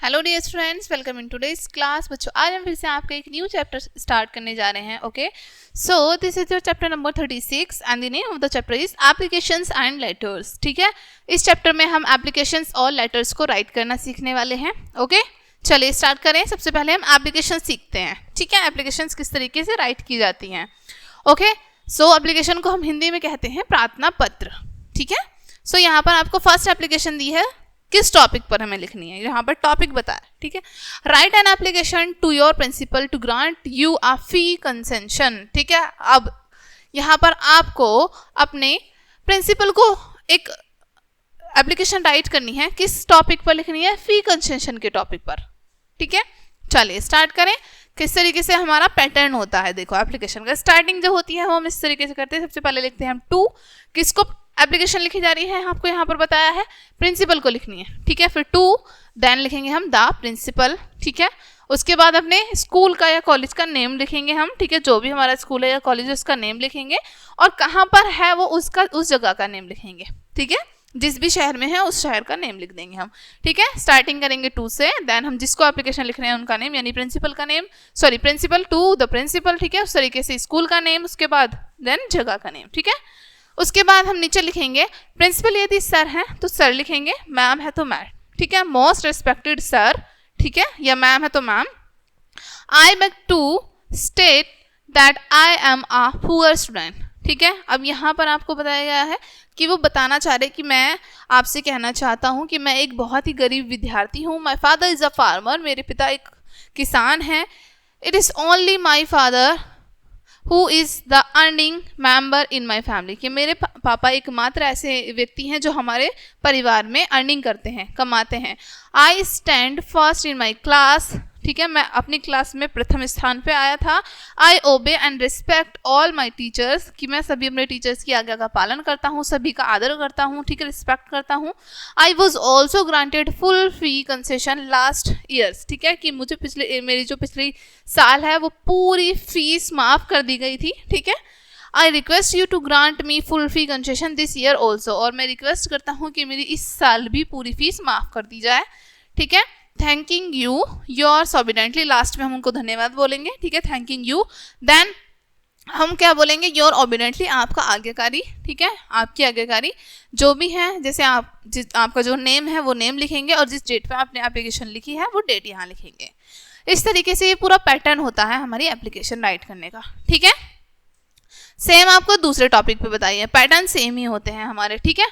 Hello dear students, welcome in today's class. बच्चों, आज हम फिर से आपका एक न्यू चैप्टर स्टार्ट करने जा रहे हैं। Okay, so this is your chapter number 36 and the name of the chapter is applications and letters. ठीक है, इस चैप्टर में हम एप्लीकेशंस और लेटर्स को राइट करना सीखने वाले हैं। ओके, चलिए स्टार्ट करें। सबसे पहले हम एप्लीकेशन सीखते हैं। ठीक है, एप्लीकेशंस किस तरीके से राइट की जाती हैं। ओके, सो एप्लीकेशन को हम हिंदी में कहते हैं प्रार्थना पत्र। ठीक है, सो यहाँ पर आपको फर्स्ट एप्लीकेशन दी है, किस टॉपिक पर हमें लिखनी है, यहाँ पर टॉपिक बताया। ठीक है, write an application to your principal to grant you a fee concession. ठीक है, अब यहाँ पर आपको अपने प्रिंसिपल को एक एप्लीकेशन राइट करनी है। किस टॉपिक पर लिखनी है? फी कंसेशन के टॉपिक पर। ठीक है, चलिए स्टार्ट करें। किस तरीके से हमारा पैटर्न होता है, देखो एप्लीकेशन का स्टार्टिंग जो होती है वो हम इस तरीके से करते हैं। सबसे पहले लिखते हैं हम टू, किसको एप्लीकेशन लिखी जा रही है आपको यहाँ पर बताया है, प्रिंसिपल को लिखनी है। ठीक है, फिर टू देन लिखेंगे हम द प्रिंसिपल। ठीक है, उसके बाद अपने स्कूल का या कॉलेज का नेम लिखेंगे हम। ठीक है, जो भी हमारा स्कूल है या कॉलेज है उसका नेम लिखेंगे, और कहाँ पर है वो उसका उस जगह का नेम लिखेंगे। ठीक है, जिस भी शहर में है उस शहर का नेम लिख देंगे हम। ठीक है, स्टार्टिंग करेंगे टू से, देन हम जिसको एप्लीकेशन लिख रहे हैं उनका नेम, यानी प्रिंसिपल का name, sorry principal to the principal. ठीक है, उस तरीके से स्कूल का नेम, उसके बाद देन जगह का नेम। ठीक है, उसके बाद हम नीचे लिखेंगे प्रिंसिपल यदि सर हैं तो सर लिखेंगे, मैम है तो मैम। ठीक है, मोस्ट रिस्पेक्टेड सर। ठीक है, या मैम है तो ma'am. I beg to state that I am a poor student. ठीक है, अब यहाँ पर आपको बताया गया है कि वो बताना चाह रहे कि मैं आपसे कहना चाहता हूँ कि मैं एक बहुत ही गरीब विद्यार्थी हूँ। My father is a farmer, मेरे पिता एक किसान हैं। It is only my father who is the earning member in my family, कि मेरे पापा एकमात्र ऐसे व्यक्ति हैं जो हमारे परिवार में अर्निंग करते हैं, कमाते हैं। I stand first in my class. ठीक है, मैं अपनी क्लास में प्रथम स्थान पे आया था। I obey and respect all my teachers, कि मैं सभी अपने टीचर्स की आज्ञा का पालन करता हूँ, सभी का आदर करता हूँ। ठीक है, रिस्पेक्ट करता हूँ। I was also granted full fee concession last years. ठीक है, कि मुझे मेरी जो पिछली साल है वो पूरी फीस माफ़ कर दी गई थी। ठीक है, I request you to grant me full fee concession this year also, और मैं रिक्वेस्ट करता हूँ कि मेरी इस साल भी पूरी फीस माफ़ कर दी जाए। ठीक है, थैंकिंग यू योर ऑबिडेंटली, लास्ट में हम उनको धन्यवाद बोलेंगे। ठीक है, थैंकिंग यू, देन हम क्या बोलेंगे? योर ऑबिडेंटली, आपका आज्ञाकारी। ठीक है, आपकी आज्ञाकारी जो भी है, जैसे आपका जो नेम है वो नेम लिखेंगे, और जिस डेट पे आपने एप्लीकेशन लिखी है वो डेट यहाँ लिखेंगे। इस तरीके से ये पूरा पैटर्न होता है हमारी एप्लीकेशन राइट करने का। ठीक है, सेम आपको दूसरे टॉपिक पे बताइए, पैटर्न सेम ही होते हैं हमारे। ठीक है,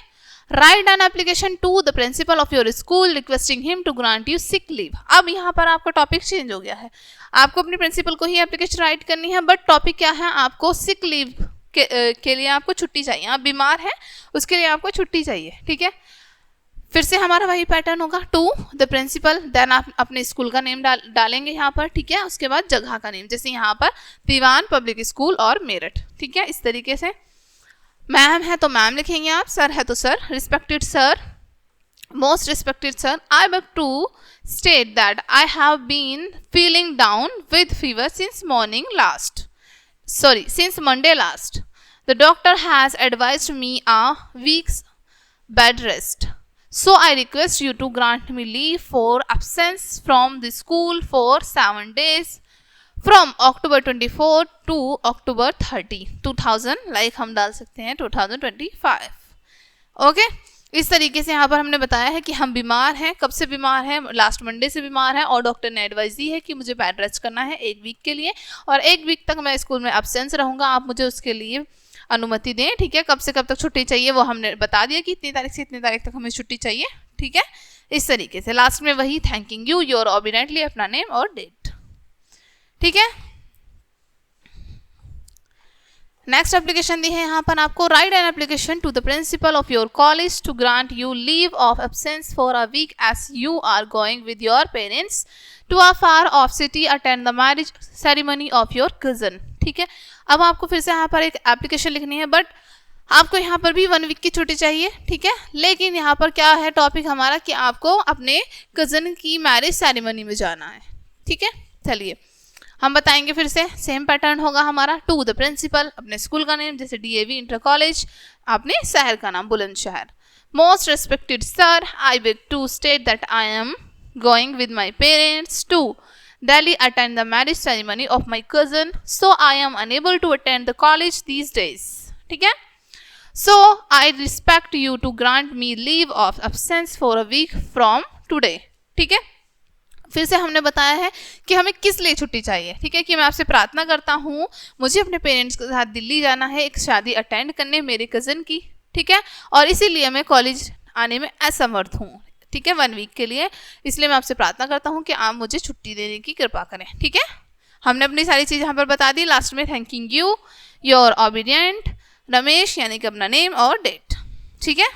write an application to the principal of your school requesting him to grant you sick leave. अब यहाँ पर आपका टॉपिक चेंज हो गया है, आपको अपने प्रिंसिपल को ही एप्लीकेशन राइट करनी है, बट टॉपिक क्या है? आपको सिक लीव के लिए आपको छुट्टी चाहिए। आप बीमार हैं, उसके लिए आपको छुट्टी चाहिए। ठीक है, फिर से हमारा वही पैटर्न होगा, टू द प्रिंसिपल, देन आप अपने स्कूल का नेम डालेंगे यहाँ पर। ठीक है, उसके बाद जगह का नेम, जैसे यहाँ पर दीवान पब्लिक स्कूल और मेरठ। ठीक है, इस तरीके से। मैम है तो मैम लिखेंगे आप, सर है तो sir, respected sir, most respected sir. I beg to state that I have been feeling down with fever since Monday last. The doctor has advised me a weeks bed rest, so I request you to grant me leave for absence from the school for 7 days from October 24 to October 30, 2000, like हम डाल सकते हैं 2025। Okay, इस तरीके से यहाँ पर हमने बताया है कि हम बीमार हैं। कब से बीमार हैं? लास्ट मंडे से बीमार हैं, और डॉक्टर ने एडवाइस दी है कि मुझे बेड रेस्ट करना है 1 वीक के लिए, और 1 वीक तक मैं स्कूल में एब्सेंस रहूँगा। आप मुझे उसके लिए अनुमति दें। ठीक है, कब से कब तक छुट्टी चाहिए वो हमने बता दिया कि इतनी तारीख से इतनी तारीख तक हमें छुट्टी चाहिए। ठीक है, इस तरीके से लास्ट में वही थैंकिंग यू योर ऑबिडेंटली, अपना नेम और डेट। ठीक है, नेक्स्ट एप्लीकेशन दी है यहाँ पर आपको, write an application to the principal of your college to grant you leave of absence for a week as you are going with your parents to a far off city attend the marriage ceremony of your cousin. ठीक है, अब आपको फिर से यहाँ पर एक application लिखनी है, बट आपको यहाँ पर भी 1 वीक की छुट्टी चाहिए। ठीक है, लेकिन यहाँ पर क्या है टॉपिक हमारा कि आपको अपने कज़न की मैरिज सेरेमनी में जाना है। ठीक है, चलिए हम बताएंगे फिर से, सेम पैटर्न होगा हमारा। टू द प्रिंसिपल, अपने स्कूल का नेम, जैसे DAV इंटर कॉलेज, अपने शहर का नाम Bulandshahr. Most respected sir, I beg to state that I am going with my parents to Delhi attend the marriage ceremony of my cousin, so I am unable to attend the college these days. ठीक है, so I respect you to grant me leave of absence for a week from today. ठीक है, फिर से हमने बताया है कि हमें किस लिए छुट्टी चाहिए. ठीक है, कि मैं आपसे प्रार्थना करता हूँ, मुझे अपने पेरेंट्स के साथ दिल्ली जाना है एक शादी अटेंड करने मेरे कज़न की. ठीक है, और इसीलिए मैं कॉलेज आने में असमर्थ हूँ. ठीक है, 1 वीक के लिए, इसलिए मैं आपसे प्रार्थना करता हूँ कि आप मुझे छुट्टी देने की कृपा करें. ठीक है, हमने अपनी सारी चीज़ यहाँ पर बता दी. लास्ट में thanking you, your obedient Ramesh, यानी कि अपना नेम और डेट. ठीक है,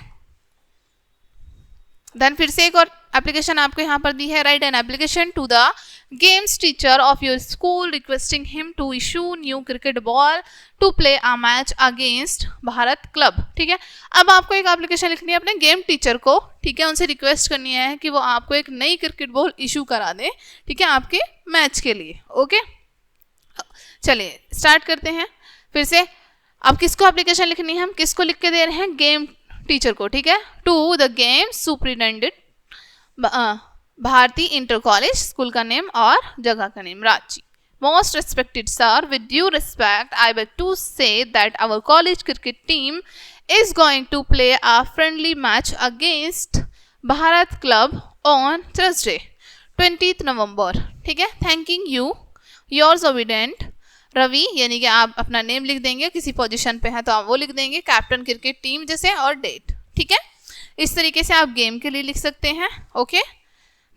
देन फिर से एक और एप्लीकेशन आपको यहाँ पर दी है. Write an application to the games teacher of your school requesting him to issue new cricket ball to play a match against Bharat club. ठीक है, अब आपको एक एप्लीकेशन लिखनी है अपने गेम टीचर को. ठीक है, उनसे रिक्वेस्ट करनी है कि वो आपको एक नई क्रिकेट बॉल इशू करा दें. ठीक है, आपके मैच के लिए. ओके, चलिए स्टार्ट करते हैं. फिर से अब किसको एप्लीकेशन लिखनी है, हम किसको लिख के दे रहे हैं, गेम टीचर को. ठीक है, to the game superintendent Bharti inter college, school का नेम और जगह का name Ranchi. Most respected sir, with due respect, I beg to say that our college cricket team is going to play a friendly match against Bharat Club on Thursday, 20th November. ठीक है, thanking you, yours obedient Ravi, यानी कि आप अपना name लिख देंगे, किसी position पे है तो आप वो लिख देंगे, कैप्टन क्रिकेट टीम जैसे, और डेट. ठीक है, इस तरीके से आप गेम के लिए लिख सकते हैं. ओके,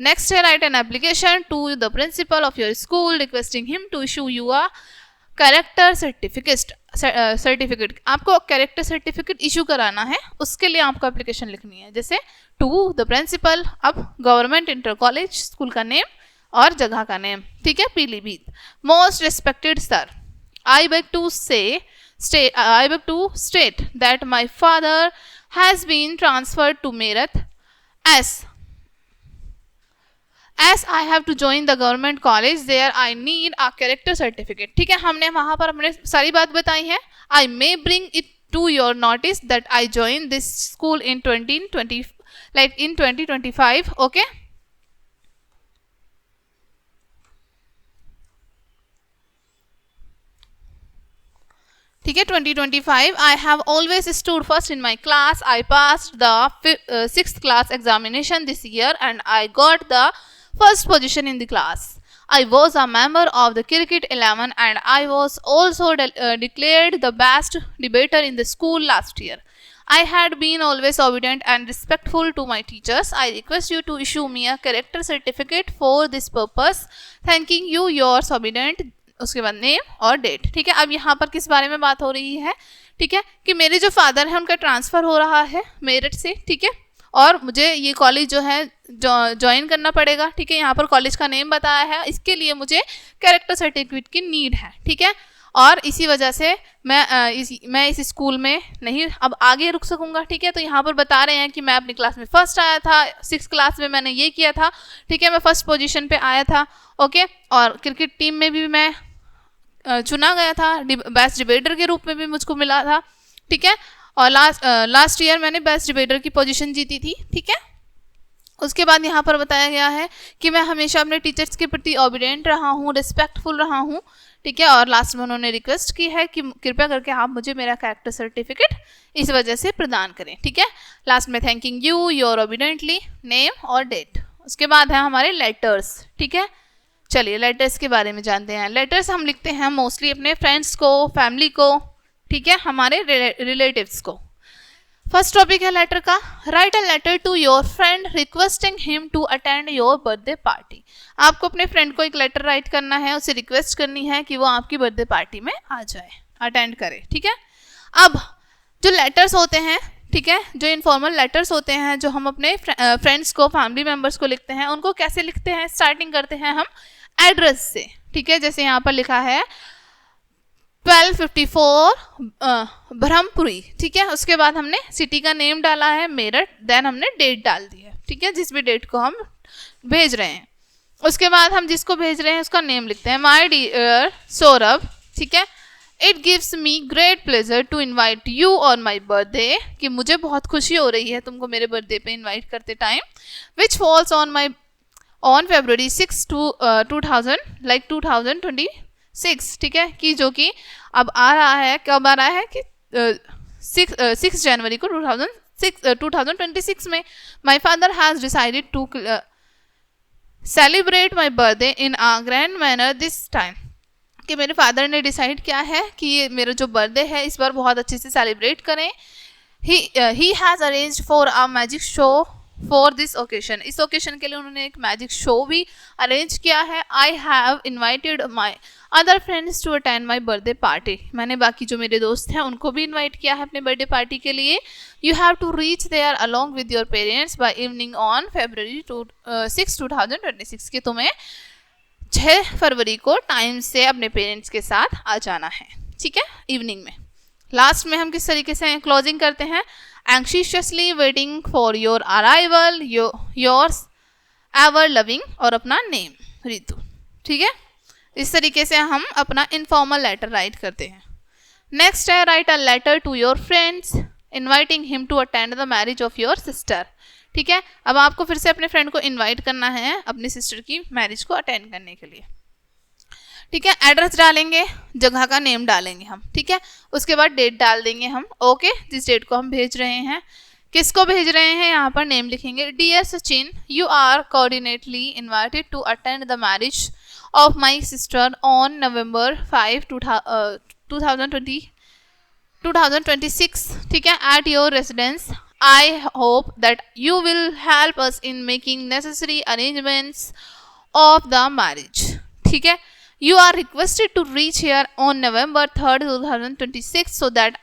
नेक्स्ट है write an application to the principal of your school requesting him to issue you a character certificate. आपको कैरेक्टर सर्टिफिकेट इशू कराना है, उसके लिए आपको एप्लीकेशन लिखनी है. जैसे टू द प्रिंसिपल, अब गवर्नमेंट इंटर कॉलेज, स्कूल का नेम और जगह का नेम. ठीक है, Pilibhit. Most respected sir, I beg to state that my father has been transferred to Meerut as I have to join the government college there I need a character certificate. ठीक है, हमने वहाँ पर हमने सारी बात बताई है. I may bring it to your notice that I joined this school in 2025. Okay. ठीक है, 2025. I have always stood first in my class. I passed the 6th class examination this year and I got the first position in the class. I was a member of the cricket 11 and I was also declared the best debater in the school last year. I had been always obedient and respectful to my teachers. I request you to issue me a character certificate for this purpose. Thanking you, yours obedient. उसके बाद name और date. ठीक है, अब यहाँ पर किस बारे में बात हो रही है. ठीक है, कि मेरे जो फादर है उनका ट्रांसफ़र हो रहा है मेरठ से. ठीक है, और मुझे ये कॉलेज जो है ज्वाइन करना पड़ेगा. ठीक है, यहाँ पर कॉलेज का नेम बताया है, इसके लिए मुझे कैरेक्टर सर्टिफिकेट की नीड है. ठीक है, और इसी वजह से मैं इस स्कूल में नहीं अब आगे रुक सकूंगा. ठीक है, तो यहाँ पर बता रहे हैं कि मैं अपनी क्लास में फर्स्ट आया था, 6th क्लास में मैंने ये किया था. ठीक है, मैं फर्स्ट पोजीशन पे आया था. ओके, और क्रिकेट टीम में भी मैं चुना गया था, बेस्ट डिबेटर के रूप में भी मुझको मिला था. ठीक है, और लास्ट ईयर मैंने बेस्ट डिबेटर की पोजीशन जीती थी. ठीक है, उसके बाद यहाँ पर बताया गया है कि मैं हमेशा अपने टीचर्स के प्रति ओबीडिएंट रहा हूँ, रिस्पेक्टफुल रहा हूँ. ठीक है, और लास्ट में उन्होंने रिक्वेस्ट की है कि कृपया करके आप मुझे मेरा कैरेक्टर सर्टिफिकेट इस वजह से प्रदान करें. ठीक है, लास्ट में थैंकिंग यू, योर ओबीडिएंटली, नेम और डेट. उसके बाद है हमारे लेटर्स. ठीक है, चलिए लेटर्स के बारे में जानते हैं. लेटर्स हम लिखते हैं मोस्टली अपने फ्रेंड्स को, फैमिली को. ठीक है, हमारे रिलेटिव्स को. फर्स्ट टॉपिक है लेटर का. Write a letter to your friend requesting him to attend your birthday party. आपको अपने फ्रेंड को एक लेटर राइट करना है, उसे रिक्वेस्ट करनी है कि वो आपकी बर्थडे पार्टी में आ जाए, अटेंड करे. ठीक है, अब जो लेटर्स होते हैं, ठीक है, जो इनफॉर्मल लेटर्स होते हैं जो हम अपने फ्रेंड्स को, फैमिली मेम्बर्स को लिखते हैं, उनको कैसे लिखते हैं. स्टार्टिंग करते हैं हम एड्रेस से. ठीक है, जैसे यहाँ पर लिखा है 1254 ब्रह्मपुरी. ठीक है, उसके बाद हमने सिटी का नेम डाला है मेरठ, देन हमने डेट डाल दी है. ठीक है, जिस भी डेट को हम भेज रहे हैं. उसके बाद हम जिसको भेज रहे हैं उसका नेम लिखते हैं. My dear Saurabh. ठीक है, it gives me great pleasure to invite you on my birthday. कि मुझे बहुत खुशी हो रही है तुमको मेरे बर्थडे पे इन्वाइट करते time. Which falls on February 6 2026, ठीक है, कि जो कि अब आ रहा है, कब आ रहा है कि 6 जनवरी को 2026 में my father has decided to celebrate my birthday in a grand manner this time, कि मेरे फादर ने डिसाइड किया है कि ये मेरा जो बर्थडे है इस बार बहुत अच्छे से सेलिब्रेट करें. He has arranged for a magic show for this occasion. इस ओकेशन के लिए उन्होंने एक मैजिक शो भी अरेंज किया है. I have invited my other friends to attend my birthday party. मैंने बाकी जो मेरे दोस्त हैं उनको भी इन्वाइट किया है अपने बर्थडे पार्टी के लिए. You have to reach there along with your parents by evening on February 6 2026, कि तुम्हें 6 फरवरी को टाइम से अपने पेरेंट्स के साथ आ जाना है, ठीक है, इवनिंग में. लास्ट में हम किस तरीके से क्लोजिंग करते हैं, anxiously waiting for your arrival, yours ever loving, और अपना नेम रितु. ठीक है, इस तरीके से हम अपना इनफॉर्मल लेटर राइट करते हैं. नेक्स्ट है write a letter to your friends inviting him to attend the marriage of your sister. ठीक है, अब आपको फिर से अपने फ्रेंड को इनवाइट करना है अपनी सिस्टर की मैरिज को अटेंड करने के लिए. ठीक है, एड्रेस डालेंगे, जगह का नेम डालेंगे हम. ठीक है, उसके बाद डेट डाल देंगे हम. ओके, जिस डेट को हम भेज रहे हैं, किसको भेज रहे हैं, यहाँ पर नेम लिखेंगे. Dear Sachin, you are cordially invited to attend the marriage of my sister on November 5 2026. ठीक है, at your residence. I hope that you will help us in making necessary arrangements of the marriage. ठीक है, you are requested to reach here on November 3rd 2026 so that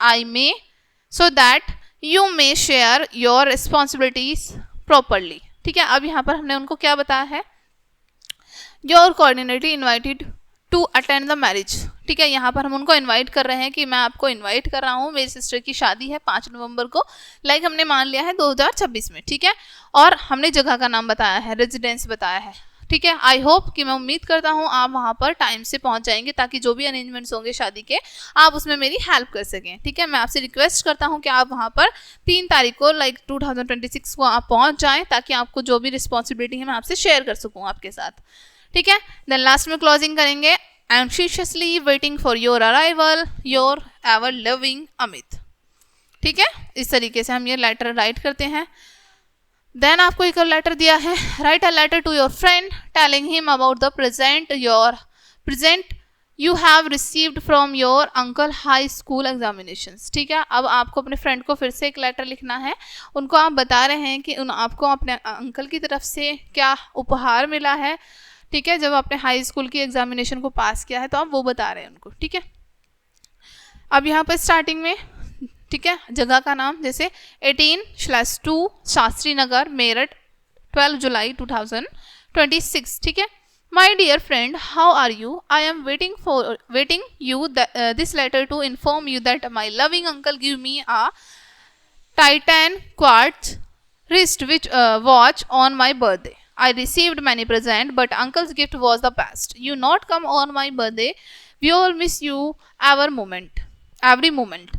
you may share your responsibilities properly. ठीक है, अब यहाँ पर हमने उनको क्या बताया है, your coordinator invited to attend the marriage. ठीक है, यहाँ पर हम उनको इनवाइट कर रहे हैं कि मैं आपको इनवाइट कर रहा हूँ, मेरी सिस्टर की शादी है 5 नवंबर को, लाइक हमने मान लिया है 2026 में. ठीक है, और हमने जगह का नाम बताया है, रेजिडेंस बताया है. ठीक है, आई होप कि मैं उम्मीद करता हूँ आप वहाँ पर टाइम से पहुँच जाएंगे ताकि जो भी अरेंजमेंट्स होंगे शादी के आप उसमें मेरी हेल्प कर सकें. ठीक है, मैं आपसे रिक्वेस्ट करता हूँ कि आप वहाँ पर 3 तारीख को लाइक 2026 को आप पहुँच जाएँ ताकि आपको जो भी रिस्पॉन्सिबिलिटी है मैं आपसे शेयर कर सकूँ आपके साथ. ठीक है, देन लास्ट में क्लोजिंग करेंगे, anxiously waiting for your arrival, your ever loving Amit. ठीक है, इस तरीके से हम ये लेटर राइट करते हैं. देन आपको एक और लेटर दिया है, write a letter to your friend telling him about the present you have received from your uncle high school examinations. ठीक है, अब आपको अपने फ्रेंड को फिर से एक लेटर लिखना है. उनको आप बता रहे हैं कि आपको अपने अंकल की तरफ से क्या उपहार मिला है. ठीक है, जब आपने हाई स्कूल की एग्जामिनेशन को पास किया है तो आप वो बता रहे हैं उनको. ठीक है, अब यहाँ पर स्टार्टिंग में, ठीक है, जगह का नाम जैसे 18/2 शास्त्री नगर मेरठ 12 जुलाई 2026. ठीक है, my dear friend, how are you, I am waiting you this letter to inform you that my loving uncle give me a Titan quartz wrist watch on my birthday. I received many presents, but uncle's gift was the best. You not come on my birthday. We all miss you every moment.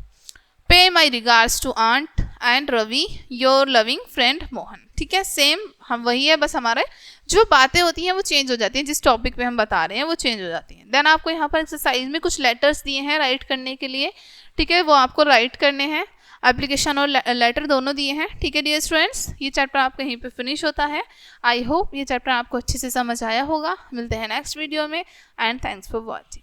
Pay my regards to Aunt and Ravi, your loving friend Mohan. ठीक है, same हम वही है, बस हमारे जो बातें होती हैं वो चेंज हो जाती हैं, जिस टॉपिक पे हम बता रहे हैं वो चेंज हो जाती हैं. देन आपको यहाँ पर एक्सरसाइज में कुछ लेटर्स दिए हैं राइट करने के लिए. ठीक है, वो आपको राइट करने हैं. एप्लीकेशन और लेटर दोनों दिए हैं. ठीक है डियर स्टूडेंट्स, ये चैप्टर आपका यहीं पे फिनिश होता है. आई होप ये चैप्टर आपको अच्छे से समझ आया होगा. मिलते हैं नेक्स्ट वीडियो में, एंड थैंक्स फॉर वॉचिंग.